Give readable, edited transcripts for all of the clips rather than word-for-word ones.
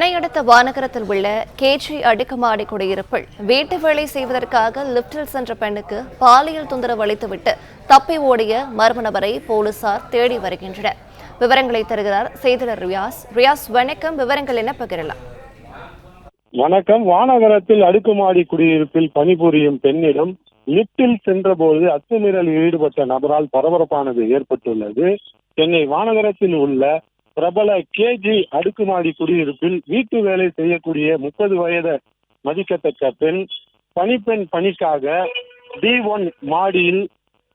சென்னை அடுத்த வானகரத்தில் உள்ள கேஜி அடுக்குமாடி குடியிருப்பில் வீட்டு வேலை செய்வதற்காக லிப்டில் சென்ற பெண்ணுக்கு பாலியல் தொந்தரவு அளித்துவிட்டு தப்பி ஓடிய மர்ம நபரை போலீசார் தேடி வருகின்றனர். விவரங்களை தருகிறார் செய்தியாளர் ரியாஸ். வணக்கம். விவரங்கள் என்ன பகிரலாம்? வணக்கம். வானகரத்தில் அடுக்குமாடி குடியிருப்பில் பணிபுரியும் பெண்ணிடம் லிப்டில் சென்றபோது அத்துமீறலில் ஈடுபட்ட நபரால் பரபரப்பானது ஏற்பட்டுள்ளது. சென்னை வானகரத்தில் உள்ள பிரபல கேஜி அடுக்குமாடி குடியிருப்பில் வீட்டு வேலை செய்யக்கூடிய 30 வயது மதிக்கத்தக்க பெண் பணிக்காக D1 மாடியில்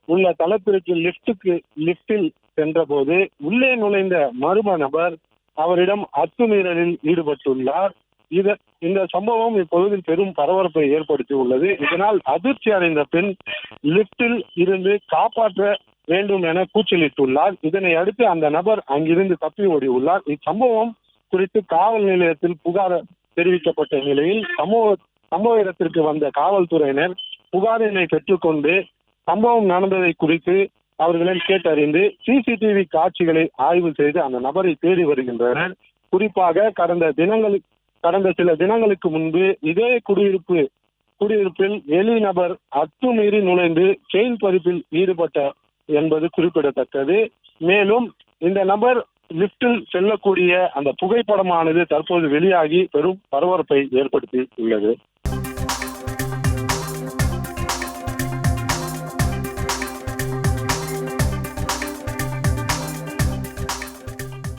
உள்ள தளத்திற்கு லிப்டில் சென்றபோது உள்ளே நுழைந்த மர்ம நபர் அவரிடம் அத்துமீறலில் ஈடுபட்டுள்ளார். இந்த சம்பவம் இப்பகுதியில் பெரும் பரபரப்பை ஏற்படுத்தி உள்ளது. இதனால் அதிர்ச்சி அடைந்த பெண் லிப்டில் இருந்து காப்பாற்ற வேண்டும் என கூச்சலிட்டுள்ளார். இதனை அடுத்து அந்த நபர் அங்கிருந்து தப்பி ஓடியுள்ளார். இச்சம்பவம் குறித்து காவல் நிலையத்தில் புகார் தெரிவிக்கப்பட்ட நிலையில் சம்பவ இடத்திற்கு வந்த காவல்துறையினர் புகாரினை பெற்றுக்கொண்டு சம்பவம் நடந்ததை குறித்து அவர்களிடம் கேட்டறிந்து CCTV காட்சிகளை ஆய்வு செய்து அந்த நபரை தேடி வருகின்றனர். குறிப்பாக கடந்த சில தினங்களுக்கு முன்பு இதே குடியிருப்பில் வெளி நபர் அத்துமீறி நுழைந்து செயின் பறிப்பில் ஈடுபட்ட என்பது குறிப்பிடத்தக்கது. மேலும் இந்த நபர் லிப்டில் செல்லக்கூடிய அந்த புகைப்படமானது தற்போது வெளியாகி பெரும் பரபரப்பை ஏற்படுத்தி உள்ளது.